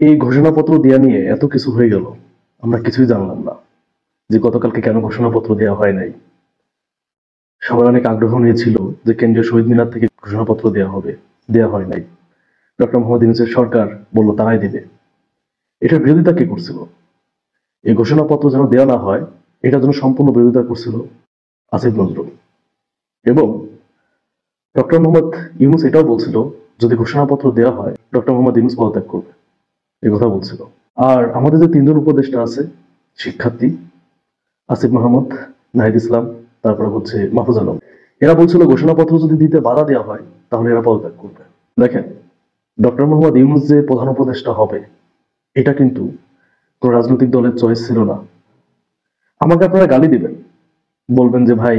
এই ঘোষণাপত্র দেওয়া নিয়ে এত কিছু হয়ে গেল, আমরা কিছুই জানলাম না যে গতকালকে কেন ঘোষণাপত্র দেওয়া হয় নাই। সবাই অনেক আগ্রহ নিয়েছিল যে কেন্দ্রীয় শহীদ মিনার থেকে ঘোষণাপত্র দেওয়া হবে, দেওয়া হয় নাই। ডক্টর মোহাম্মদ ইউনূসের সরকার বলল তারাই দেবে। এটার বিরোধিতা কে করছিল? এই ঘোষণাপত্র যেন দেওয়া না হয় এটার জন্য সম্পূর্ণ বিরোধিতা করছিল আসিফ নজরুল। এবং ডক্টর মোহাম্মদ ইউনূস এটাও বলছিল যদি ঘোষণাপত্র দেওয়া হয় ডক্টর মোহাম্মদ ইউনূস পদত্যাগ করবে, এই কথা বলছিল। আর আমাদের যে তিনজন উপদেষ্টা আছে, শিক্ষার্থী আসিফ মাহমুদ, নাহিদ ইসলাম, তারপরে হচ্ছে মাহফুজ আলম, এরা বলছিল ঘোষণাপত্র যদি দিতে বাধা দেওয়া হয় তাহলে এরা পদত্যাগ করবে। দেখেন, ডক্টর মোহাম্মদ ইউনূস যে প্রধান উপদেষ্টা হবে এটা কিন্তু কোন রাজনৈতিক দলের চয়েস ছিল না। আমাকে আপনারা গালি দিবেন, বলবেন যে ভাই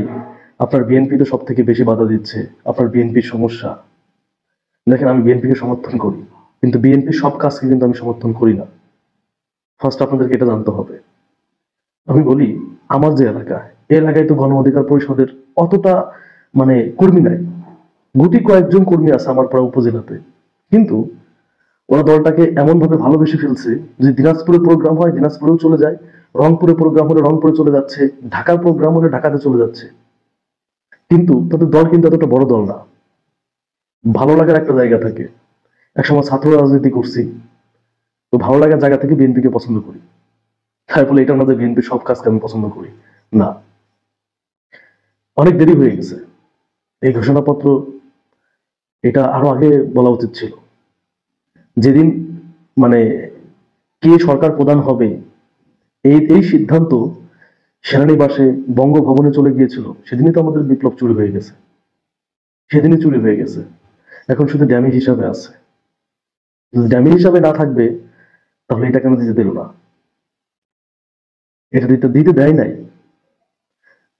আপনার বিএনপি তো সব থেকে বেশি বাধা দিচ্ছে, আপনার বিএনপির সমস্যা। দেখেন, আমি বিএনপিকে সমর্থন করি, কিন্তু বিএনপির সব কাজকে কিন্তু আমি সমর্থন করি না। ফার্স্ট আপনাদেরকে এটা জানতে হবে। আমি বলি, আমার যে এলাকা, এই এলাকায় তো গণ অধিকার পরিষদের অতটা কর্মী নাই, গুটি কয়েকজন কর্মী আছে আমার পুরো উপজেলাতে। কিন্তু ওরা দলটাকে এমন ভাবে ভালোবেসে ফেলছে যে দিনাজপুরে প্রোগ্রাম হয় দিনাজপুরেও চলে যায়, রংপুরে প্রোগ্রাম হলে রংপুরে চলে যাচ্ছে, ঢাকার প্রোগ্রাম হলে ঢাকাতে চলে যাচ্ছে। কিন্তু তাদের দল কিন্তু এতটা বড় দল না। ভালো লাগার একটা জায়গা থাকে। একসময় ছাত্র রাজনীতি করছি, তো ভালো লাগার জায়গা থেকে বিএনপিকে পছন্দ করি। তাই বলে এটা না যে বিএনপির সব কাজকে আমি পছন্দ করি না। অনেক দেরি হয়ে গেছে। এই ঘোষণাপত্র এটা আরো আগে বলা উচিত ছিল। যেদিন মানে কে সরকার প্রধান হবে এই এই সিদ্ধান্ত সেনানিবাসে বঙ্গভবনে চলে গিয়েছিল, সেদিনই তো আমাদের বিপ্লব চুরি হয়ে গেছে। সেদিনই চুরি হয়ে গেছে। এখন শুধু ড্যামেজ হিসাবে আছে। যদি ড্যামেজ হিসাবে না থাকবে তাহলে এটা কেন দিতে দিল না? এটা দিতে দিতে দেয় নাই।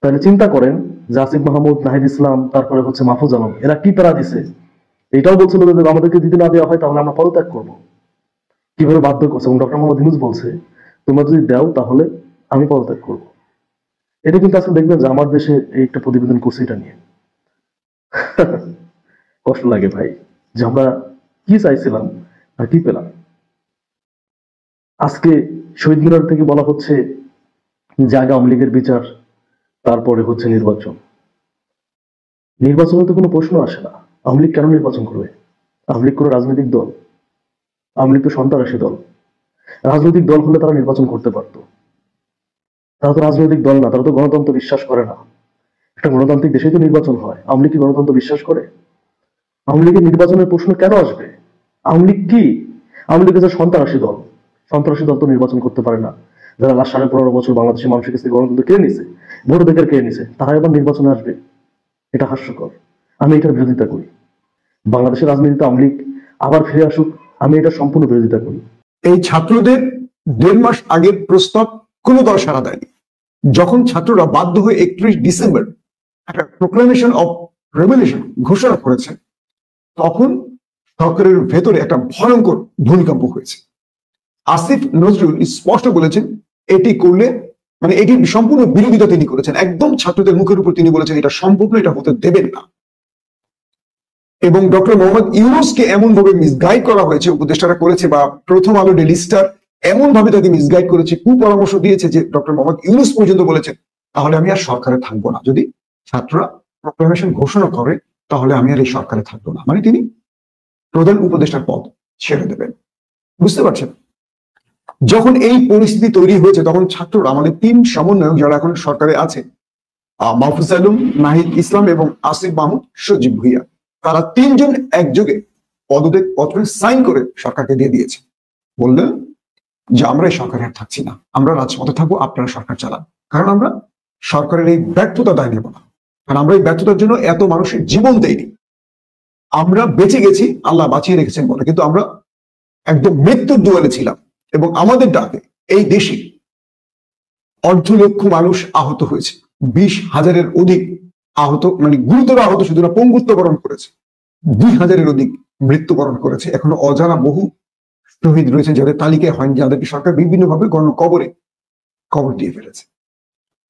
তাহলে চিন্তা করেন যে আসিফ মাহমুদ, নাহিদ ইসলাম, তারপরে হচ্ছে মাহফুজ আলম, এরা কি তারা দিছে? এটাও বলছিল যে আমাদেরকে দিতে না দেওয়া হয় তাহলে আমরা পদত্যাগ করব। কিভাবে বাধ্য করছে? এবং ডক্টর মোহাম্মদ ইউনূস বলছে তোমরা যদি দাও তাহলে আমি পদত্যাগ করব। এটা কিন্তু আসলে দেখবেন যে আমার দেশে এই একটা প্রতিবেদন করছে এটা নিয়ে। কষ্ট লাগে ভাই যে আমরা কি চাইছিলাম আর কি পেলাম। আজকে শহীদ মিনার থেকে বলা হচ্ছে যে আগে আওয়ামী লীগের বিচার, তারপরে হচ্ছে নির্বাচন। নির্বাচনে তো কোনো প্রশ্ন আসে না। আওয়ামী লীগ কেন নির্বাচন করবে? আওয়ামী লীগ কোনো রাজনৈতিক দল? আওয়ামী লীগ তো সন্ত্রাসী দল। রাজনৈতিক দল হলে তারা নির্বাচন করতে পারতো। তারা তো রাজনৈতিক দল না, তারা তো গণতন্ত্র বিশ্বাস করে না। একটা গণতান্ত্রিক দেশেই তো নির্বাচন হয়। আওয়ামী লীগ কি গণতন্ত্র বিশ্বাস করে? আওয়ামী লীগের নির্বাচনের প্রশ্ন কেন আসবে? আওয়ামী লীগ কি? আওয়ামী লীগ হচ্ছে সন্ত্রাসী দল। সন্ত্রাসী দল তো নির্বাচন করতে পারে না। যারা লাস্ট 15.5 বছর বাংলাদেশের মানুষের কাছে গণতন্ত্র কেড়ে নিছে, ভোট অধিকার কেড়ে নিছে, তারা এবার নির্বাচনে আসবে? এটা হাস্যকর। আমি এটার বিরোধিতা করি। বাংলাদেশের রাজনীতিতে আওয়ামী লীগ আবার ফিরে আসুক, আমি এটা সম্পূর্ণ বিরোধিতা করি। এই ছাত্রদের 1.5 মাস আগের প্রস্তাব কোনো দল সাড়া দেয়নি। যখন ছাত্ররা বাধ্য হয়ে 31 ডিসেম্বর একটা প্রোক্লামেশন অফ রেভলিউশন ঘোষণা করেছে, তখন সরকারের ভেতরে একটা ভয়ঙ্কর ভূমিকম্প হয়েছে। আসিফ নজরুল স্পষ্ট বলেছেন এটি করলে এটির সম্পূর্ণ বিরোধিতা তিনি করেছেন। একদম ছাত্রদের মুখের উপর তিনি বলেছেন এটা সম্ভব না, এটা হতে দেবেন না। এবং ডক্টর মোহাম্মদ ইউনূসকে এমন ভাবে মিসগাইড করা হয়েছে, উপদেষ্টারা করেছে, বা প্রথম আলো ডেইলি স্টার এমন ভাবে তাকে মিসগাইড করেছে, কুপরামর্শ দিয়েছে যে ডক্টর মোহাম্মদ ইউনূস পর্যন্ত বলেছেন তাহলে আমি আর সরকারে থাকবো না। যদি ছাত্ররা প্রোক্লামেশন ঘোষণা করে তাহলে আমি আর এই সরকারে থাকবো না। তিনি প্রধান উপদেষ্টার পদ ছেড়ে দেবেন। বুঝতে পারছেন? যখন এই পরিস্থিতি তৈরি হয়েছে তখন ছাত্ররা, আমাদের 3 সমন্বয়ক যারা এখন সরকারে আছে, মাহফুজ আলম, নাহিদ ইসলাম এবং আসিফ মাহমুদ, সজীব ভুইয়া, তারা 3 জন একযোগে পদত্যাগ পত্র সাইন করে সরকারকে দিয়ে দিয়েছে। বললেন যে আমরা এই সরকারে আর থাকছি না, আমরা রাজপথে থাকবো, আপনারা সরকার চালান। কারণ আমরা সরকারের এই ব্যর্থতা দায় নেব না। কারণ আমরা এই ব্যর্থতার জন্য এত মানুষের জীবন দেইনি। আমরা বেঁচে গেছি আল্লাহ বাঁচিয়ে রেখেছেন বলে, কিন্তু আমরা একদম মৃত্যুর দুয়ারে ছিলাম। এবং আমাদের ডাকে এই দেশে 1.5 লক্ষ মানুষ আহত হয়েছে, 20,000-এর অধিক আহত, গুরুতর আহত শুধু না, পঙ্গুত্ব বরণ করেছে, 2,000-এর অধিক মৃত্যুবরণ করেছে। এখনো অজানা বহু শহীদ রয়েছে যাদের তালিকায় হয়নি, যাদেরকে সরকার বিভিন্ন ভাবে কবর দিয়ে ফেলেছে।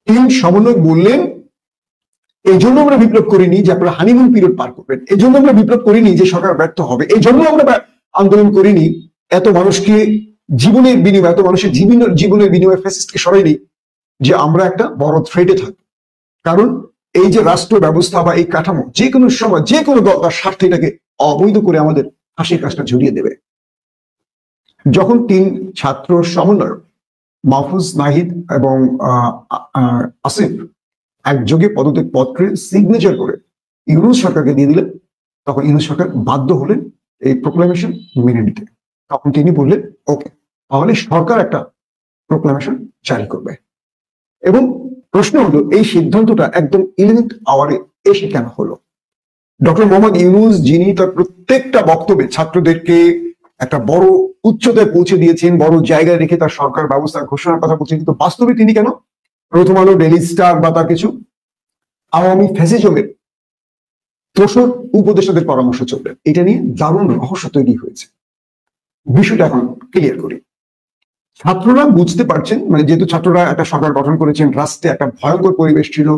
3 সমন্বয়ক বললেন এই জন্য আমরা বিপ্লব করিনি যে আপনারা হানিমুন পিরিয়ড পার করবেন, এই জন্য আমরা বিপ্লব করিনি যে সরকার ব্যর্থ হবে, এই জন্য আমরা আন্দোলন করিনি এত মানুষকে জীবনের বিনিময়ে, এত মানুষের জীবনের বিনিময়ে ফ্যাসিস্টকে সরাই নেই যে আমরা একটা বড় থ্রেটে থাকি। কারণ এই যে রাষ্ট্র ব্যবস্থা বা এই কাঠামো যে কোনো সময় যে কোনো দল তার স্বার্থে এটাকে অবৈধ করে আমাদের ফাঁসির কাজটা ঝুলিয়ে দেবে। যখন 3 ছাত্র সমন্বয়ক মাহফুজ, নাহিদ এবং আসিফ একযোগে পদত্যাগ পত্রে সিগনেচার করে ইউনূস সরকারকে দিয়ে দিলেন, তখন ইউনূস সরকার বাধ্য হলেন এই প্রোক্লামেশন মেনে নিতে। তখন তিনি বললেন ওকে, তাহলে সরকার একটা প্রোক্লামেশন জারি করবে। এবং প্রশ্ন হলো এই সিদ্ধান্তটা একদম 11th আওয়ারে এসে কেন হলো? ডক্টর মোহাম্মদ ইউনূস, যিনি তার প্রত্যেকটা বক্তব্যে ছাত্রদেরকে একটা বড় উচ্চতায় পৌঁছে দিয়েছেন, বড় জায়গায় রেখে তার সরকার ব্যবস্থার ঘোষণার কথা বলছেন, কিন্তু বাস্তবে তিনি কেন প্রথম আলো, ডেইলি স্টার বা তার কিছু আওয়ামী ফ্যাসিজমের তোষক উপদেষ্টাদের পরামর্শ চললেন? এটা নিয়ে দারুণ রহস্য তৈরি হয়েছে। বিষয়টা এখন ক্লিয়ার করি। ছাত্ররা বুঝতে পারছেন, মানে যেহেতু ছাত্ররা একটা সরকার গঠন করেছেন, রাষ্ট্রে একটা ভয়ঙ্কর পরিবেশ ছিল,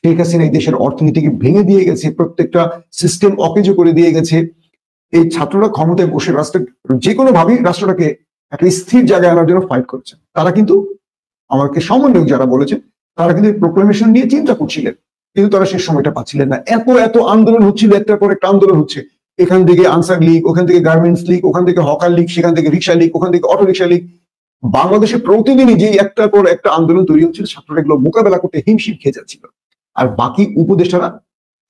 শেখ হাসিনা এই দেশের অর্থনীতিকে ভেঙে দিয়ে গেছে, প্রত্যেকটা সিস্টেম অকেজো করে দিয়ে গেছে। এই ছাত্ররা ক্ষমতায় বসে রাষ্ট্রের যে কোনো ভাবেই রাষ্ট্রটাকে একটা স্থির জায়গায় আনার জন্য ফাইট করছে। তারা কিন্তু আমাকে সমন্বয়ক যারা বলেছেন, তারা কিন্তু প্রোক্লামেশন নিয়ে চিন্তা করছিলেন, কিন্তু তারা সেই সময়টা পাচ্ছিলেন না। এত আন্দোলন হচ্ছিল, একটার পর একটা আন্দোলন হচ্ছে। এখান থেকে আনসার লীগ, ওখান থেকে গার্মেন্টস লীগ, ওখান থেকে হকার লীগ, সেখান থেকে রিক্সা লীগ, ওখান থেকে অটো রিক্সা লীগ। বাংলাদেশে প্রতিদিনই যে একটার পর একটা আন্দোলন তৈরি হচ্ছিল, ছাত্ররা এগুলো মোকাবেলা করতে হিমশিম খেয়ে যাচ্ছিল। আর বাকি উপদেষ্টারা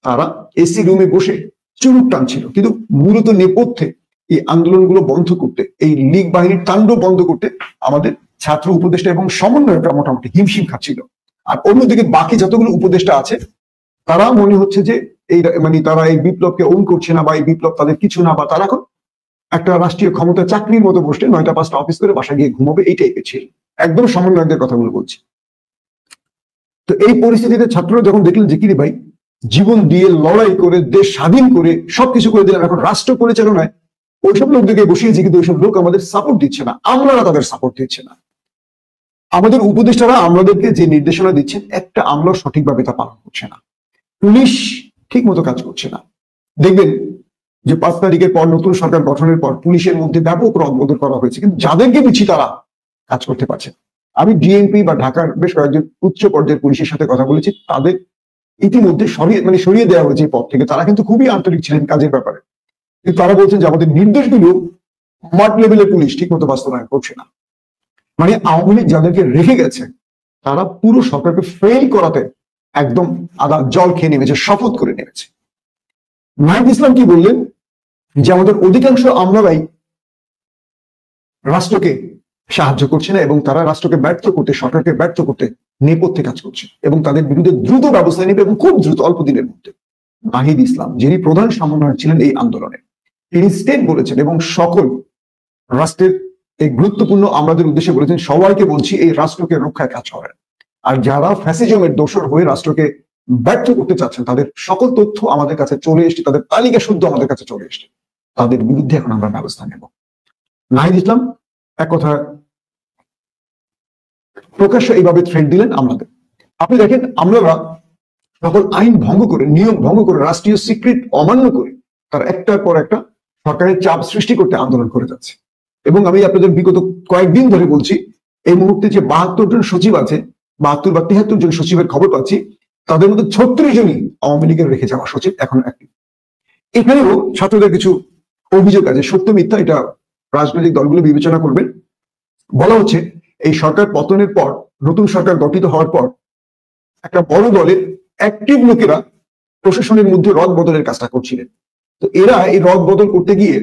তারা এসি রুমে বসে চুরুট টানছিল। কিন্তু মূলত নেপথ্যে এই আন্দোলনগুলো বন্ধ করতে, এই লীগ বাহিনীর তাণ্ডব বন্ধ করতে আমাদের ছাত্র উপদেষ্টা এবং সমন্বয়করা মোটামুটি হিমশিম খাচ্ছিল। আর অন্যদিকে বাকি যতগুলো উপদেষ্টা আছে, তারা মনে হচ্ছে যে এই মানে তারা এই বিপ্লবকে ওন করছে না, বা এই বিপ্লব তাদের কিছু না, বা তারা এখন একটা রাষ্ট্রীয় ক্ষমতা চাকরির মতো বসে 9টা 5টা অফিস করে বাসা গিয়ে ঘুমাবে, এই টাইপের ছিল। একদম সমন্বয়কদের কথাগুলো বলছি। তো এই পরিস্থিতিতে ছাত্ররা যখন দেখলেন যে কিরে ভাই, জীবন দিয়ে লড়াই করে দেশ স্বাধীন করে সবকিছু করে দিলাম, এখন রাষ্ট্র পরিচালনায় ওইসব লোকদেরকে বসিয়েছে, কিন্তু ওইসব লোক আমাদের সাপোর্ট দিচ্ছে না, আমরা তাদের সাপোর্ট দিচ্ছে না। আমাদের উপদেষ্টারা আমাদেরকে যে নির্দেশনা দিচ্ছেন, একটা আমলা সঠিকভাবে তা পালন করছে না। পুলিশ ঠিক মতো কাজ করছে না। দেখবেন যে 5 তারিখের পর নতুন সরকার গঠনের পর পুলিশের মধ্যে ব্যাপক রদবদল করা হয়েছে, কিন্তু যাদেরকে দিচ্ছি তারা কাজ করতে পারছে। আমি ডিএমপি বা ঢাকার বেশ কয়েকজন উচ্চ পর্যায়ের পুলিশের সাথে কথা বলেছি, তাদের ইতিমধ্যে সরিয়ে দেওয়া হয়েছে পদ থেকে। তারা কিন্তু খুবই আন্তরিক ছিলেন কাজের ব্যাপারে, কিন্তু তারা বলছেন যে আমাদের নির্দেশগুলো মাঠ লেভেলের পুলিশ ঠিক মতো বাস্তবায়ন করছে না। মানে আওয়ামী লীগ যাদেরকে রেখে গেছে, তারা পুরো সরকারকে ফেল করাতে একদম আদা জল খেয়ে নেমেছে, শপথ করে নেমেছে। নাহিদ ইসলাম কি বললেন যে আমাদের অধিকাংশ আমলারাই রাষ্ট্রকে সাহায্য করছে না, এবং তারা রাষ্ট্রকে ব্যর্থ করতে, সরকারকে ব্যর্থ করতে নেপথ্যে কাজ করছে, এবং তাদের বিরুদ্ধে দ্রুত ব্যবস্থা নেবে, এবং খুব দ্রুত, অল্প দিনের মধ্যে। নাহিদ ইসলাম, যিনি প্রধান সমন্বয়ক ছিলেন এই আন্দোলনে, তিনি স্টেট বলেছেন এবং সকল রাষ্ট্রের এই গুরুত্বপূর্ণ আমলাদের উদ্দেশ্যে বলেছেন, সবাইকে বলছি এই রাষ্ট্রকে রক্ষায় কাজ করেন। আর যারা ফ্যাসিজমের দোসর হয়ে রাষ্ট্রকে ব্যর্থ করতে চাচ্ছেন, তাদের সকল তথ্য আমাদের কাছে চলে এসছে, তাদের তালিকা শুদ্ধ আমাদের কাছে চলে এসছে, তাদের বিরুদ্ধে এখন আমরা ব্যবস্থা নেব। নাহিদ ইসলাম এক কথা প্রকাশ্য এইভাবে থ্রেট দিলেন আমাদের। আপনি দেখেন, আমরা সকল আইন ভঙ্গ করে, নিয়ম ভঙ্গ করে, রাষ্ট্রীয় স্বীকৃত অমান্য করে তার একটার পর একটা সরকারের চাপ সৃষ্টি করতে আন্দোলন করে যাচ্ছে। এবং আমি আপনাদের বিগত কয়েকদিন ধরে বলছি, এই মুহূর্তে যে 72 জন সচিব আছে, 72 বা 73 জন সচিবের খবর পাচ্ছি, তাদের মধ্যে 36 জনই আওয়ামী লীগের রেখে যাওয়া সচিব এখন অ্যাক্টিভ। এখানেও ছাত্রদের কিছু অভিযোগ আছে, সত্য মিথ্যা এটা রাজনৈতিক দলগুলো বিবেচনা করবেন। বলা হচ্ছে এই সরকার পতনের পর, নতুন সরকার গঠিত হওয়ার পর, একটা বড় দলের অ্যাক্টিভ লোকেরা প্রশাসনের মধ্যে রদ বদলের কাজটা করছিলেন। তো এরা এই রদ বদল করতে গিয়ে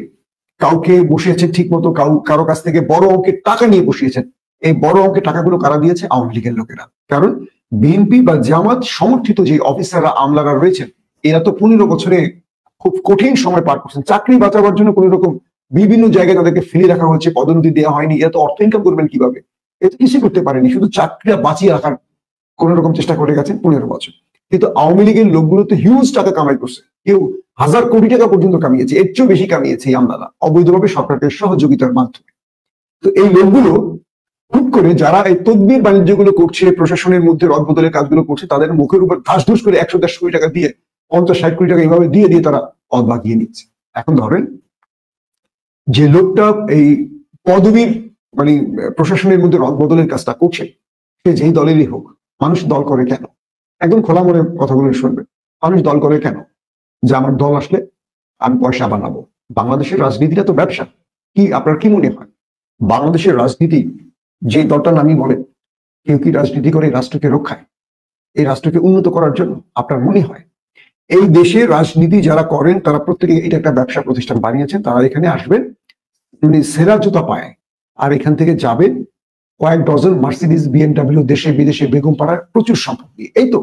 কাউকে বসিয়েছেন ঠিক মতো, কারো কাছ থেকে বড় অঙ্কের টাকা নিয়ে বসিয়েছেন। এই বড় অঙ্কের টাকাগুলো কারা দিয়েছে? আওয়ামী লীগের লোকেরা। কারণ বিএনপি বা জামাত সমর্থিত যে অফিসাররা, আমলারা রয়েছেন, এরা তো 15 বছরে খুব কঠিন সময় পার করছেন। চাকরি বাঁচাবার জন্য কোন রকম বিভিন্ন জায়গায় তাদেরকে ফেলে রাখা হয়েছে, পদোন্নতি দেওয়া হয়নি। এরা তো অর্থ ইনকাম করবেন কিভাবে? এত কিছু করতে পারেনি, শুধু চাকরিটা বাঁচিয়ে রাখার কোন রকম চেষ্টা করে গেছেন 15 বছর। কিন্তু আওয়ামী লীগের লোকগুলো তো হিউজ টাকা কামাই করছে, কেউ 1000 কোটি টাকা পর্যন্ত কামিয়েছে, এর চেয়েও বেশি কামিয়েছে এই আমলারা, অবৈধভাবে সরকারকে সহযোগিতার মাধ্যমে। তো এই লোকগুলো হুট করে যারা এই তদবির বাণিজ্যগুলো করছে, প্রশাসনের মধ্যে রদবদলের কাজগুলো করছে, তাদের মুখের উপর ধাস করে 110 কোটি টাকা দিয়ে, 50-60 কোটি টাকা এইভাবে দিয়ে তারা পদ বাগিয়ে নিচ্ছে। এখন ধরেন যে লোকটা এই পদবীর মানে প্রশাসনের মধ্যে রদবদলের কাজটা করছে, সে যেই দলেরই হোক, মানুষ দল করে কেন? একদম খোলা মনে কথাগুলো শুনবে। মানুষ দল করে কেন? যে আমার দল আসলে আমি পয়সা বানাবো। বাংলাদেশের রাজনীতিটা তো ব্যবসা। কি আপনার কি মনে হয় বাংলাদেশের রাজনীতি যে দলটার নামই বলে, কেউ কি রাজনীতি করে এই রাষ্ট্রকে রক্ষায়, এই রাষ্ট্রকে উন্নত করার জন্য? আপনার মনে হয় এই দেশে রাজনীতি যারা করেন তারা প্রত্যেকে এটা একটা ব্যবসা প্রতিষ্ঠান বানিয়েছেন? তারা এখানে আসবেন সেরা জুতা পায়, আর এখান থেকে যাবেন কয়েক ডজন মার্সিডিজ বিএমডাব্লিউ, দেশে বিদেশে বেগম পাড়ার প্রচুর সম্পত্তি। এই তো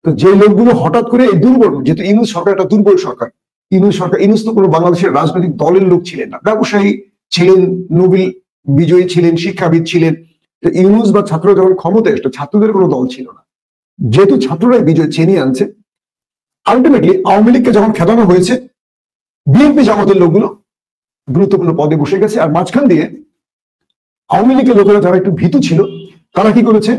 তো যে লোকগুলো হঠাৎ করে এই দুর্বল, যেহেতু ইউনূস সরকার একটা দুর্বল সরকার, ইউনূস তো কোনো বাংলাদেশের রাজনৈতিক দলের লোক ছিলেন না, ব্যবসায়ী ছিলেন, নোবেল বিজয়ী ছিলেন, শিক্ষাবিদ ছিলেন। ইউনূস বা ছাত্ররা যখন ক্ষমতায় আসতো, ছাত্রদের কোনো দল ছিল না, যেহেতু ছাত্ররাই বিজয় ছিনিয়ে আনছে। আলটিমেটলি আওয়ামী লীগকে যখন খেদানো হয়েছে, বিএনপি জামাতের লোকগুলো গুরুত্বপূর্ণ পদে বসে গেছে। আর মাঝখান দিয়ে আওয়ামী লীগের লোকেরা যারা একটু ভীতু ছিল, তারা কি করেছে,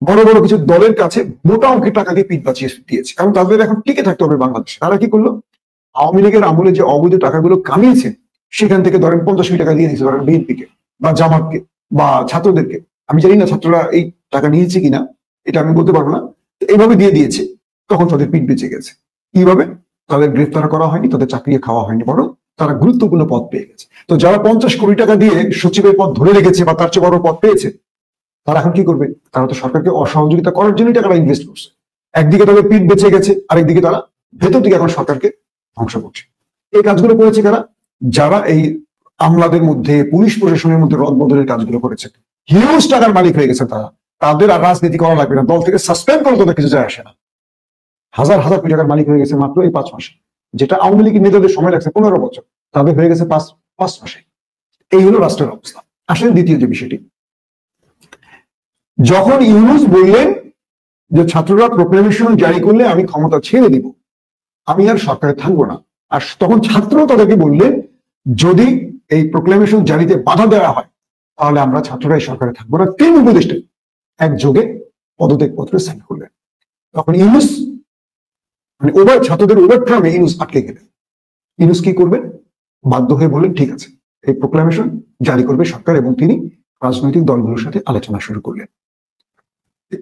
বড় বড় কিছু দলের কাছে মোটা অঙ্কের টাকা দিয়ে পিঠ বাঁচিয়ে দিয়েছে, কারণ তাদের এখন টিকে থাকতে হবে বাংলাদেশে। তারা কি করলো, আওয়ামী লীগের আমলে যে অবৈধ টাকাগুলো কামিয়েছে, সেখান থেকে ধরেন 50 কোটি টাকা দিয়ে দিয়েছে ধরেন বিএনপিকে বা জামাতকে বা ছাত্রদেরকে। আমি জানি না ছাত্ররা এই টাকা নিয়েছে কিনা, এটা আমি বলতে পারবো না। এইভাবে দিয়ে দিয়েছে, তখন তাদের পিঠ বেঁচে গেছে। কিভাবে? তাদের গ্রেফতার করা হয়নি, তাদের চাকরি খাওয়া হয়নি, বরং তারা গুরুত্বপূর্ণ পদ পেয়ে গেছে। তো যারা 50 কোটি টাকা দিয়ে সচিবের পদ ধরে রেখেছে বা তার চেয়ে বড় পদ পেয়েছে, তারা এখন কি করবে? তারা তো সরকারকে অসহযোগিতা করার জন্যই টাকাটা ইনভেস্ট করছে। একদিকে তাদের পিঠ বেঁচে গেছে, আরেকদিকে তারা ভেতর থেকে এখন সরকারকে ধ্বংস করছে। এই কাজগুলো করেছে কারা? যারা এই আমলাদের মধ্যে, পুলিশ প্রশাসনের মধ্যে রদবদলের কাজগুলো করেছে, হিউজ টাকার মালিক হয়ে গেছে তারা। তাদের আর রাজনীতি করা লাগবে না, দল থেকে সাসপেন্ড করে তাদের কিছু যায় আসে না। হাজার হাজার কোটি টাকার মালিক হয়ে গেছে মাত্র এই 5 মাসে, যেটা আওয়ামী লীগের নেতাদের সময় লাগছে 15 বছর, তাদের হয়ে গেছে পাঁচ মাসে। এই হলো রাষ্ট্রের অবস্থা। আসলে দ্বিতীয় যে বিষয়টি, যখন ইউনূস বললেন যে ছাত্ররা প্রোক্লেমেশন জারি করলে আমি ক্ষমতা ছেড়ে দিব, আমি আর সরকারে থাকবো না, আর তখন ছাত্র তাদেরকে বললেন যদি এই প্রোক্লেমেশন জারিতে বাধা দেওয়া হয় তাহলে আমরা ছাত্ররা এই সরকারে থাকবো না। 3 উপদেষ্টা একযোগে পদত্যাগ পত্রে সাইন করলেন। তখন ইউনূস মানে ওভার ছাত্রদের ওভারট্রামে ইউনূস আটকে গেলেন। ইউনূস কি করবেন? বাধ্য হয়ে বললেন ঠিক আছে, এই প্রোক্লেমেশন জারি করবে সরকার, এবং তিনি রাজনৈতিক দলগুলোর সাথে আলোচনা শুরু করলেন।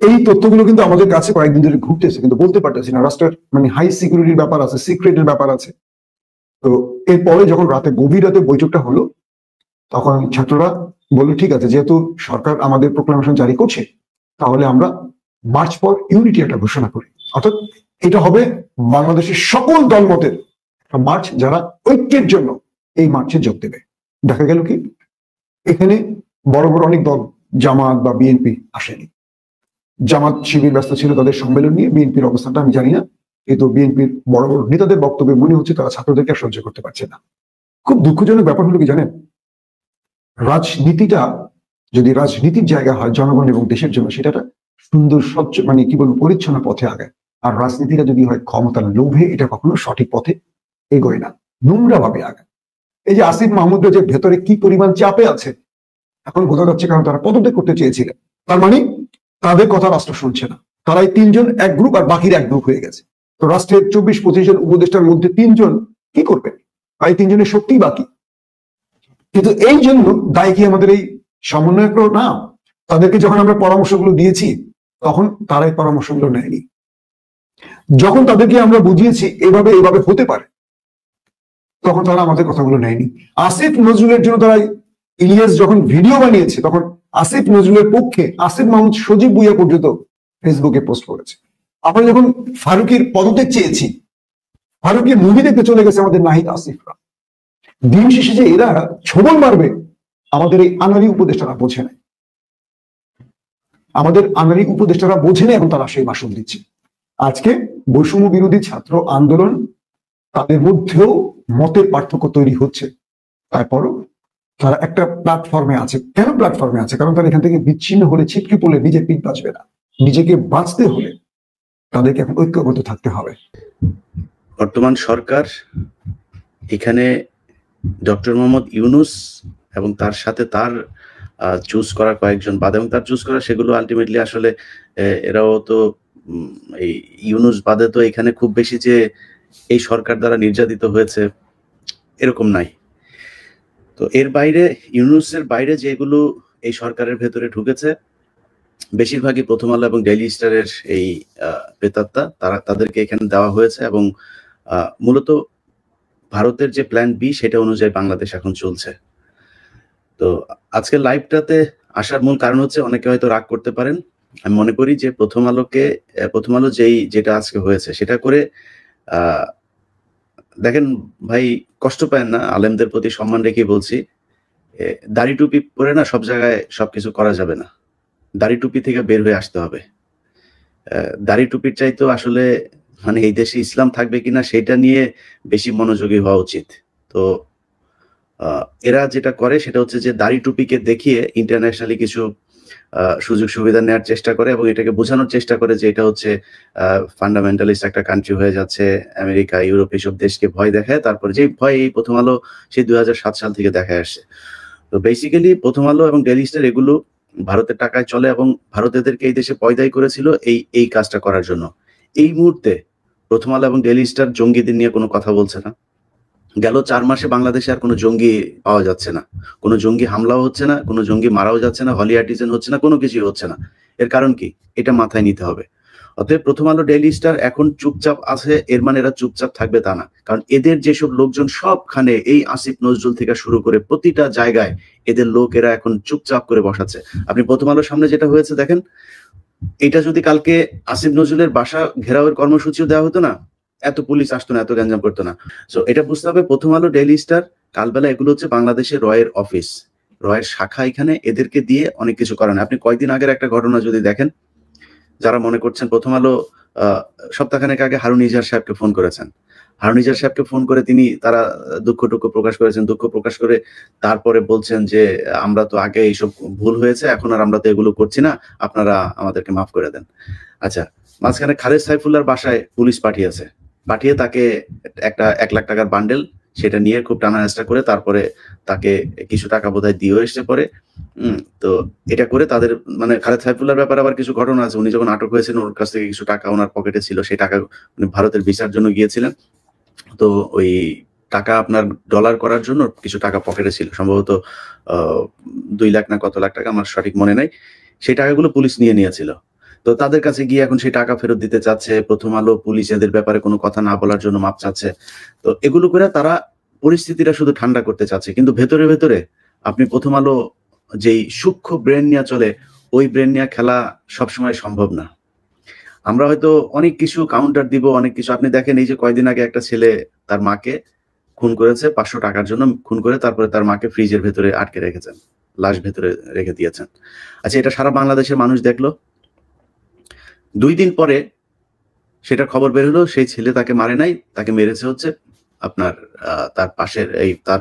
এই তথ্যগুলো কিন্তু আমাদের কাছে কয়েকদিন ধরে ঘুরতেছে, কিন্তু বলতে পারতেছি না। রাষ্ট্রের মানে হাই সিকিউরিটির ব্যাপার আছে, সিক্রেটের ব্যাপার আছে। তো এরপরে যখন গভীর রাতে বৈঠকটা হলো, তখন ছাত্ররা বললো ঠিক আছে, যেহেতু সরকার আমাদের প্রোক্লামেশন জারি করছে, তাহলে আমরা মার্চ ফর ইউনিটি একটা ঘোষণা করি। অর্থাৎ এটা হবে বাংলাদেশের সকল দলমতের একটা মার্চ, যারা ঐক্যের জন্য এই মার্চে যোগ দেবে। দেখা গেল কি এখানে বড় বড় অনেক দল, জামাত বা বিএনপি আসেনি। জামাত শিবির ব্যস্ত ছিল তাদের সম্মেলন নিয়ে, বিএনপির অবস্থানটা আমি জানি না, কিন্তু বিএনপির বড় বড় নেতাদের বক্তব্যে মনে হচ্ছে তারা ছাত্রদেরকে সহ্য করতে পারছে না। খুব দুঃখজনক ব্যাপার হলো কি জানেন, রাজনীতিটা যদি রাজনীতির জায়গা হয় জনগণ এবং দেশের জন্য, সেটা একটা সুন্দর স্বচ্ছ মানে কি বলবো পরিচ্ছন্ন পথে আগায়। আর রাজনীতিটা যদি হয় ক্ষমতার লোভে, এটা কখনো সঠিক পথে এগোয় না, নোংরা ভাবে আগায়। এই যে আসিফ মাহমুদরা যে ভেতরে কি পরিমাণ চাপে আছে এখন বোঝা যাচ্ছে, কারণ তারা পদত্যাগ করতে চেয়েছিলেন। তার মানে তাদের কথা রাষ্ট্র শুনছে না। তারা এই 3 জন এক গ্রুপ আর বাকির এক গ্রুপ হয়ে গেছে। তো রাষ্ট্রের 24-25 জন উপদেষ্টার মধ্যে 3 জন কি করবেন? আর এই 3 জনের শক্তি বাকি। কিন্তু এই জন্য দায় কি আমাদের এই সমন্বয়করা? না, তাদেরকে যখন আমরা পরামর্শগুলো দিয়েছি তখন তারা এই পরামর্শগুলো নেয়নি। যখন তাদেরকে আমরা বুঝিয়েছি এভাবে এভাবে হতে পারে, তখন তারা আমাদের কথাগুলো নেয়নি। আসিফ নজরুলের জন্য তারা, ইলিয়াস যখন ভিডিও বানিয়েছে তখন আসিফ নজরুলের পক্ষে আসিফ মাহমুদ, সজীব ভুইয়া পর্যন্ত ফেসবুকে পোস্ট করেছে। আমরা যখন ফারুকের পদত্যাগ চেয়েছি, ফারুকের মুভি দেখতে চলে গেছে আমাদের নাহিদ আসিফরা। দিন শেষে যে এরা ছোবল মারবে, আমাদের এই আনারি উপদেষ্টারা বোঝে নাই। আমাদের আনারি উপদেষ্টারা বোঝে না, এবং তারা সেই ভাষণ দিচ্ছে। আজকে বৈষম্য বিরোধী ছাত্র আন্দোলন, তাদের মধ্যেও মতের পার্থক্য তৈরি হচ্ছে, তারপরও তারা একটা প্ল্যাটফর্মে আছে। কেন প্ল্যাটফর্মে আছে? কারণ তারা এখান থেকে বিচ্ছিন্ন হলে, ছিটকে পড়লে নিজে পিঠ বাঁচবে না। নিজেকে বাঁচতে হলে তাদেরকে এখন ঐক্যবদ্ধ থাকতে হবে। বর্তমান সরকার এখানে ডক্টর মোহাম্মদ ইউনূস এবং তার সাথে তার চুজ করা কয়েকজন বাদে, এবং তার চুজ করা সেগুলো আলটিমেটলি আসলে এরাও তো এই ইউনূস বাদে তো এখানে খুব বেশি যে এই সরকার দ্বারা নির্যাতিত হয়েছে এরকম নাই। তো এর বাইরে ইউনূসের বাইরে যেগুলো এই সরকারের ভেতরে ঢুকেছে বেশিরভাগই প্রথম আলো এবং ডেইলি স্টারের এই প্রেতাত্মা, তাদেরকে এখানে দেওয়া হয়েছে এবং মূলত ভারতের যে প্ল্যান বি সেটা অনুযায়ী বাংলাদেশ এখন চলছে। তো আজকের লাইভটাতে আসার মূল কারণ হচ্ছে, অনেকে হয়তো রাগ করতে পারেন, আমি মনে করি যে প্রথম আলো যেটা আজকে হয়েছে সেটা করে দেখেন ভাই, কষ্ট পায় না, আলেমদের প্রতি সম্মান রেখে বলছি, দাড়ি টুপি পরে না সব জায়গায় সবকিছু করা যাবে না, দাড়ি টুপি থেকে বের হয়ে আসতে হবে। দাড়ি টুপির চাইতো আসলে মানে এই দেশে ইসলাম থাকবে কিনা সেটা নিয়ে বেশি মনোযোগী হওয়া উচিত। তো এরা যেটা করে সেটা হচ্ছে যে দাড়ি টুপিকে দেখিয়ে ইন্টারন্যাশনালি কিছু সুযোগ সুবিধা নেওয়ার চেষ্টা করে এবং এটাকে বোঝানোর চেষ্টা করে যে এটা হচ্ছে ফান্ডামেন্টালিস্ট একটা কান্ট্রি হয়ে যাচ্ছে, আমেরিকা ইউরোপ এইসব দেশকে ভয় দেখায়। তারপরে যে ভয় এই প্রথম আলো সেই 2007 সাল থেকে দেখায় আসছে। তো বেসিক্যালি প্রথম আলো এবং ডেইলি স্টার এগুলো ভারতের টাকায় চলে এবং ভারত এদেরকে এই দেশে পয়দাই করেছিল এই কাজটা করার জন্য। এই মুহূর্তে প্রথম আলো এবং ডেইলি স্টার জঙ্গিদের নিয়ে কোনো কথা বলছে না। গেল 4 মাসে বাংলাদেশে আর কোনো জঙ্গি পাওয়া যাচ্ছে না, কোনো জঙ্গি হামলাও হচ্ছে না, কোনো জঙ্গি মারাও যাচ্ছে না, হলি আর্টিজেন হচ্ছে না, কোনো কিছুই হচ্ছে না। এর কারণ কি? এটা মাথায় নিতে হবে। অতএব প্রথম আলো ডেইলি স্টার এখন চুপচাপ আছে, এর মানে এরা চুপচাপ থাকবে তা না। কারণ এদের যেসব লোকজন সবখানে, এই আসিফ নজরুল থেকে শুরু করে প্রতিটা জায়গায় এদের লোক এরা এখন চুপচাপ করে বসাচ্ছে। আপনি প্রথম আলোর সামনে যেটা হয়েছে দেখেন, এটা যদি কালকে আসিফ নজরুলের বাসা ঘেরাওয়ের কর্মসূচিও দেওয়া হতো না, এত পুলিশ আসতো না, এত গ্যাঞ্জাম করতো না। সো এটা বুঝতে হবে, প্রথম আলো ডেইলি স্টার কালবেলা এগুলো হচ্ছে বাংলাদেশের রয়ের অফিস, রয়ের শাখা, এখানে এদেরকে দিয়ে অনেক কিছু করানো। আপনি কয়েকদিন আগের একটা ঘটনা যদি দেখেন, যারা মনে করছেন প্রথম আলো সপ্তাহখানেক আগে হারুন ইজার সাহেবকে ফোন করেছেন, হারুন ইজার সাহেবকে ফোন করে তারা দুঃখ প্রকাশ করেছেন, দুঃখ প্রকাশ করে তারপরে বলছেন যে আমরা তো আগে এইসব ভুল হয়েছে, এখন আর আমরা তো এগুলো করছি না, আপনারা আমাদেরকে মাফ করে দেন। আচ্ছা, মাঝখানে খালেদ সাইফুল্লাহর বাসায় পুলিশ পাঠিয়ে তাকে একটা 1 লাখ টাকার বান্ডেল সেটা নিয়ে খুব টানা হেঁচড়া করে তারপরে তাকে কিছু টাকা বোধহয় দিয়েও এসে পরে। তো এটা করে তাদের মানে খালেদ সাইফুল্লাহর ব্যাপারে আবার কিছু ঘটনা আছে, উনি যখন আটক হয়েছেন ওর কাছ থেকে কিছু টাকা ওনার পকেটে ছিল, সেই টাকা উনি ভারতের ভিসার জন্য গিয়েছিলেন, তো ওই টাকা আপনার ডলার করার জন্য কিছু টাকা পকেটে ছিল, সম্ভবত 2 লাখ না কত লাখ টাকা, আমার সঠিক মনে নাই। সেই টাকাগুলো পুলিশ নিয়েছিল। তো তাদের কাছে গিয়ে এখন সেই টাকা ফেরত দিতে চাচ্ছে, প্রথম আলো পুলিশ এদের ব্যাপারে কোনো কথা না বলার জন্য মাপ চাচ্ছে। তো এগুলো করে তারা পরিস্থিতিটা শুধু ঠান্ডা করতে চাচ্ছে, কিন্তু ভেতরে ভেতরে আপনি প্রথম আলো যেই সূক্ষ্ম ব্রেন নিয়ে চলে, ওই ব্রেন নিয়ে খেলা সবসময় সম্ভব না। আমরা হয়তো অনেক কিছু কাউন্টার দিব, অনেক কিছু, আপনি দেখেন এই যে কয়েকদিন আগে একটা ছেলে তার মাকে খুন করেছে 500 টাকার জন্য, খুন করে তারপরে তার মাকে ফ্রিজের ভেতরে আটকে রেখেছেন, লাশ ভেতরে রেখে দিয়েছেন। আচ্ছা, এটা সারা বাংলাদেশের মানুষ দেখলো। 2 দিন পরে সেটা খবর বের হলো, সেই ছেলে তাকে মারে নাই, তাকে মেরেছে হচ্ছে আপনার তার পাশের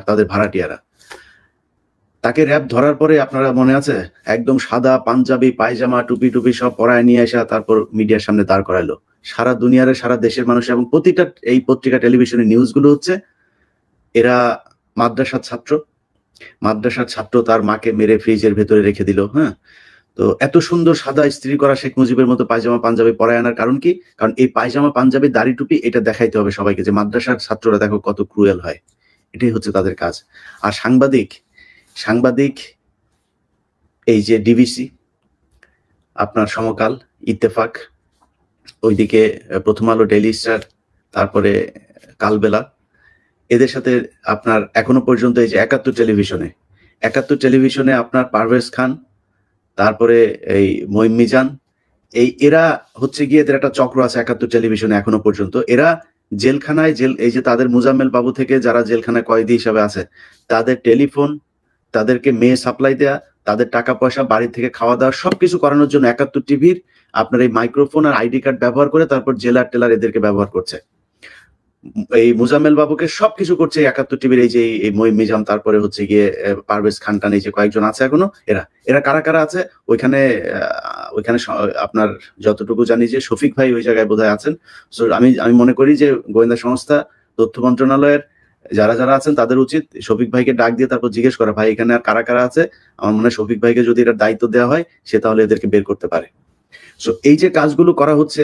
তাদের ভাড়াটিয়ারা। তাকে র‍্যাব ধরার পরে আপনারা মনে আছে, একদম সাদা পাঞ্জাবি পায়জামা টুপি সব পরায় নিয়ে আসা, তারপর মিডিয়ার সামনে দাঁড় করাইলো। সারা দুনিয়ার সারা দেশের মানুষ এবং প্রতিটা এই পত্রিকা টেলিভিশনের নিউজগুলো হচ্ছে এরা মাদ্রাসার ছাত্র তার মাকে মেরে ফ্রিজের ভেতরে রেখে দিল। হ্যাঁ, তো এত সুন্দর সাদা ইস্ত্রি করা শেখ মুজিবের মতো পায়জামা পাঞ্জাবি পরায় আনার কারণ কি? কারণ এই পায়জামা পাঞ্জাবি দাড়ি টুপি এটা দেখাইতে হবে সবাইকে যে মাদ্রাসার ছাত্ররা দেখো কত ক্রুয়েল হয়। এটাই হচ্ছে তাদের কাজ। আর সাংবাদিক এই যে ডিবিসি, আপনার সমকাল, ইত্তেফাক, ওইদিকে প্রথম আলো, ডেইলি স্টার, তারপরে কালবেলা, এদের সাথে আপনার এখনো পর্যন্ত এই যে 71 টেলিভিশনে আপনার পারভেজ খান, তারপরে এই মঈন মিজান, এরা হচ্ছে গিয়ে এদের একটা চক্র আছে 71 টেলিভিশনে এখনো পর্যন্ত। এরা জেলখানায় এই যে তাদের মুজাম্মেল বাবু থেকে যারা জেলখানায় কয়েদি হিসাবে আছে, তাদের টেলিফোন, তাদেরকে মেয়ে সাপ্লাই দেয়া, তাদের টাকা পয়সা, বাড়ি থেকে খাওয়া দাওয়া সবকিছু করানোর জন্য 71 টিভির আপনার এই মাইক্রোফোন আর আইডি কার্ড ব্যবহার করে তারপর জেলার টেলার এদেরকে ব্যবহার করছে। এই মুজাম্মেল বাবুকে সবকিছু করছে 71 টিভির এই যে এই মঈন মিজান, তারপরে হচ্ছে গিয়ে পারভেজ খান টান, এই যে কয়েকজন আছে এখনো, এরা কারা আছে ওইখানে আপনার যতটুকু জানি যে শফিক ভাই ওই জায়গায় বোধহয় আছেন। আমি মনে করি যে গোয়েন্দা সংস্থা, তথ্য মন্ত্রণালয়ের যারা আছেন তাদের উচিত শফিক ভাইকে ডাক দিয়ে তারপর জিজ্ঞেস করা, ভাই এখানে আর কারা আছে। আমার মনে হয় শফিক ভাইকে যদি এটার দায়িত্ব দেওয়া হয় সে তাহলে এদেরকে বের করতে পারে। সো এই যে কাজগুলো করা হচ্ছে,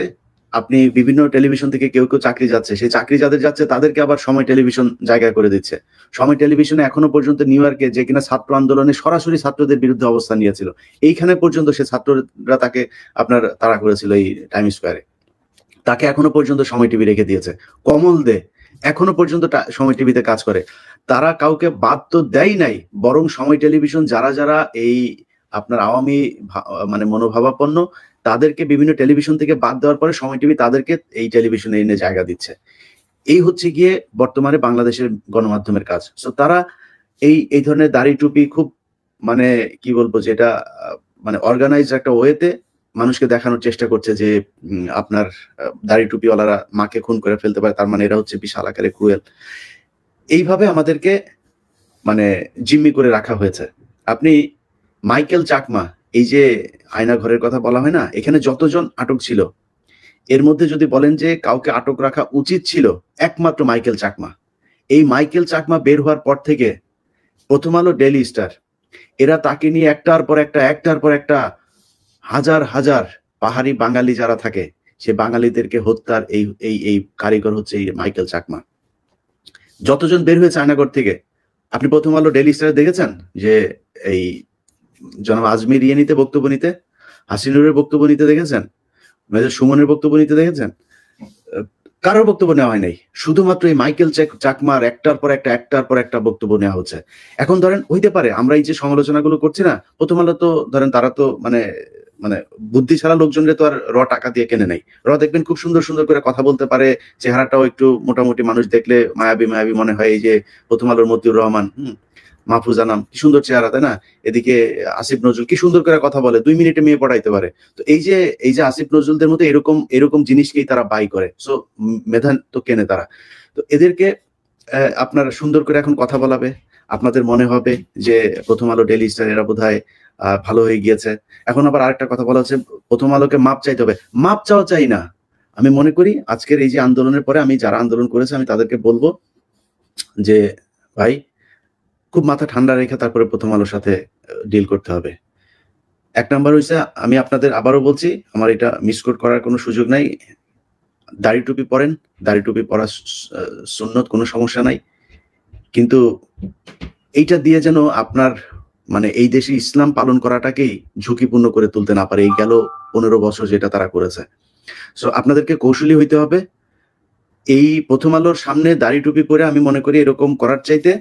আপনি বিভিন্ন টেলিভিশন থেকে কেউ কেউ চাকরি যাচ্ছে, সেই চাকরি যাদের যাচ্ছে তাদেরকে আবার সময় টেলিভিশন জায়গা করে দিচ্ছে। সময় টেলিভিশনে এখনো পর্যন্ত নিউ ইয়র্কে যে কিনা ছাত্র আন্দোলনে সরাসরি ছাত্রদের বিরুদ্ধে অবস্থান নিয়েছিল, এইখানে পর্যন্ত সে ছাত্ররা তাকে আপনার তাড়া করেছিল এই টাইম স্কোয়ারে, তাকে এখনো পর্যন্ত সময় টিভি রেখে দিয়েছে। কমল দে এখনো পর্যন্ত সময় টিভিতে কাজ করে। তারা কাউকে বাদ তো দেয় নাই, বরং সময় টেলিভিশন যারা যারা এই আপনার আওয়ামী মানে মনোভাবাপন্ন তাদেরকে বিভিন্ন টেলিভিশন থেকে বাদ দেওয়ার পরে সময় টিভি তাদেরকে এই টেলিভিশনে এনে জায়গা দিচ্ছে। এই হচ্ছে গিয়ে বর্তমানে বাংলাদেশের গণমাধ্যমের কাজ। সো তারা এই ধরনের দাড়ি টুপি খুব মানে কি বলবো, যেটা মানে অর্গানাইজ একটা ওয়েতে মানুষকে দেখানোর চেষ্টা করছে যে আপনার দাড়ি টুপিওয়ালারা মাকে খুন করে ফেলতে পারে, তার মানে এরা হচ্ছে বিশাল আকারে ক্রুয়েল। এইভাবে আমাদেরকে মানে জিম্মি করে রাখা হয়েছে। আপনি মাইকেল চাকমা, এই যে আয়না ঘরের কথা বলা হয় না, এখানে যতজন আটক ছিল এর মধ্যে যদি বলেন যে কাউকে আটক রাখা উচিত ছিল, একমাত্র মাইকেল চাকমা। এই মাইকেল চাকমা বের হওয়ার পর থেকে প্রথম আলো, ডেইলি স্টার, এরা তাকে নিয়ে একটার পর একটা হাজার হাজার পাহাড়ি বাঙালি যারা থাকে সে বাঙালিদেরকে হত্যার এই কারিগর হচ্ছে এই মাইকেল চাকমা। যতজন বের হয়েছে আয়নাগর থেকে, আপনি প্রথম আলো, ডেইলি স্টারে দেখেছেন যে এই জনাব আজমির নিতে বক্তব্য নিতে, হাসিনুরের বক্তব্য নিতে দেখেছেন, মেজর সুমনের বক্তব্য নিতে দেখেছেন? কারোর বক্তব্য নেওয়া হয় নাই। শুধুমাত্র এই মাইকেল চাকমার একটার পর একটা বক্তব্য নেওয়া হচ্ছে। এখন ধরেন হইতে পারে আমরা এই যে সমালোচনাগুলো করছি না, প্রথম আলো তো ধরেন তারা তো মানে বুদ্ধি ছাড়া লোকজনরে তো আর টাকা দিয়ে কেনে নাই। দেখবেন খুব সুন্দর সুন্দর করে কথা বলতে পারে, চেহারাটাও একটু মোটামুটি মানুষ দেখলে মায়াবী মনে হয়। এই যে প্রথম আলোর মতিউর রহমান, মাহফুজা নাম, কি সুন্দর চেহারা, তাই না? এদিকে আসিফ নজরুল কি সুন্দর করে কথা বলে, 2 মিনিটে মেয়ে পড়াইতে পারে। তো এই যে আসিফ নজরুলদের মতো এরকম জিনিসকেই তারা বাই করে। সো মেধা তো কেনে তারা। তো এদেরকে আপনার সুন্দর করে এখন কথা বলাবে, আপনাদের মনে হবে যে প্রথম আলো, ডেইলি স্টার এরা বোধহয় ভালো হয়ে গিয়েছে। এখন আবার আরেকটা কথা বলা হচ্ছে প্রথম আলোকে মাপ চাইতে হবে। মাপ চাওয়া চাই না। আমি মনে করি আজকের এই যে আন্দোলনের পরে আমি যারা আন্দোলন করেছে আমি তাদেরকে বলবো যে ভাই খুব মাথা ঠান্ডা রেখে তারপরে প্রথম আলোর সাথে ডিল করতে হবে। 1 নাম্বার হইছে, আমি আপনাদের আবারও বলছি, আমার এটা মিসকোট করার কোনো সুযোগ নাই। দাড়ি টুপি পরেন, দাড়ি টুপি পরা সুন্নত, কোনো সমস্যা নাই, কিন্তু এইটা দিয়ে যেন আপনার মানে এই দেশে ইসলাম পালন করাটাকেই ঝুঁকিপূর্ণ করে তুলতে না পারে। এই গেল 15 বছর যেটা তারা করেছে। সো আপনাদেরকে কৌশলী হইতে হবে। এই প্রথম আলোর সামনে দাড়ি টুপি পরে আমি মনে করি এরকম করার চাইতে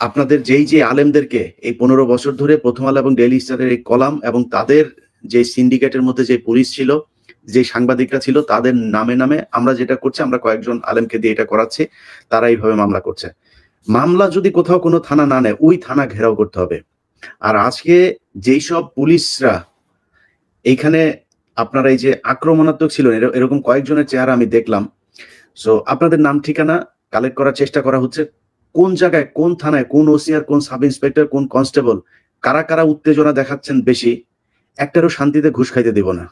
আপনাদের যে আলেমদেরকে এই 15 বছর ধরে প্রথম আলো এবং ডেইলি স্টারের এই কলাম এবং তাদের যে সিন্ডিকেটের মধ্যে যে পুলিশ ছিল, যে সাংবাদিকরা ছিল, তাদের নামে আমরা যেটা করছি, আমরা কয়েকজন আলেমকে দিয়ে এটা করাচ্ছি, তারা এইভাবে মামলা করছে। মামলা যদি কোথাও কোনো থানা না নেয়, ওই থানা ঘেরাও করতে হবে। আর আজকে যেই সব পুলিশরা এইখানে আপনারা এই যে আক্রমণাত্মক ছিল, এরকম কয়েকজনের চেহারা আমি দেখলাম। সো আপনাদের নাম ঠিকানা কালেক্ট করার চেষ্টা করা হচ্ছে, কোন জায়গায়, কোন থানায়, কোন ওসিআর, কোন সাব ইন্সপেক্টর, কোন কনস্টেবল, কারা উত্তেজনা দেখাচ্ছেন বেশি, একটারও শান্তিতে ঘুষ খাইতে দেব না।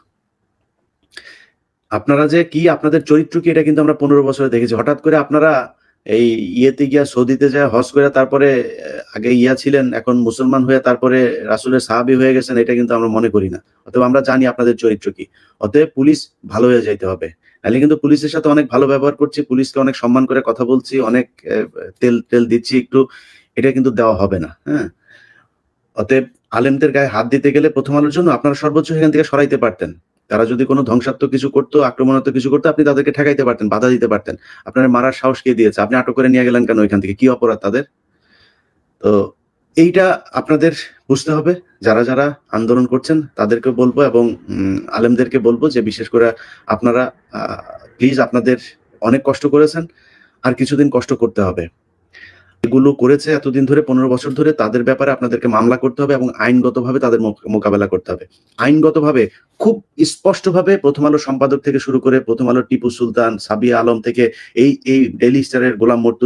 আপনারা যে কি, আপনাদের চরিত্র কি, এটা কিন্তু আমরা 15 বছরে দেখেছি। হঠাৎ করে আপনারা এই ইয়েতে গিয়া, সৌদিতে যায় হজ করে, তারপরে আগে ছিলেন, এখন মুসলমান হয়ে তারপরে রাসূলের সাহাবী হয়ে গেছেন, এটা কিন্তু আমরা মনে করি না। অতএব আমরা জানি আপনাদের চরিত্র কি। অতএব পুলিশ ভালো হয়ে যাইতে হবে, নাহলে কিন্তু পুলিশের সাথে অনেক ভালো ব্যবহার করছি, পুলিশকে অনেক সম্মান করে কথা বলছি, অনেক তেল দিচ্ছি একটু, এটা কিন্তু দেওয়া হবে না। হ্যাঁ, অতএব আলেমদের গায়ে হাত দিতে গেলে প্রথম আলোর জন্য আপনারা সর্বোচ্চ এখান থেকে সরাইতে পারতেন। তারা যদি কোনো ধ্বংসাত্মক কিছু করতো, আক্রমণাত্মক কিছু করতো, আপনি তাদেরকে ঠেকাইতে পারতেন, বাধা দিতে পারতেন। আপনার মারার সাহস কে দিয়েছে? আপনি আটক করে নিয়ে গেলেন কেন? এখান থেকে কি অপরাধ তাদের? তো এইটা আপনাদের বুঝতে হবে। যারা আন্দোলন করছেন তাদেরকে বলবো এবং আলেমদেরকে বলবো যে বিশেষ করে আপনারা প্লিজ, আপনাদের অনেক কষ্ট করেছেন, আর কিছুদিন কষ্ট করতে হবে। এগুলো করেছে এতদিন ধরে, 15 বছর ধরে, তাদের ব্যাপারে আপনাদেরকে মামলা করতে হবে এবং আইনগতভাবে তাদের মোকাবেলা করতে হবে। আইনগতভাবে খুব স্পষ্টভাবে প্রথম আলো সম্পাদক থেকে শুরু করে প্রথম আলো টিপু সুলতান, সাবিয়া আলম থেকে এই ডেইলি স্টারের গোলাম মর্তুজা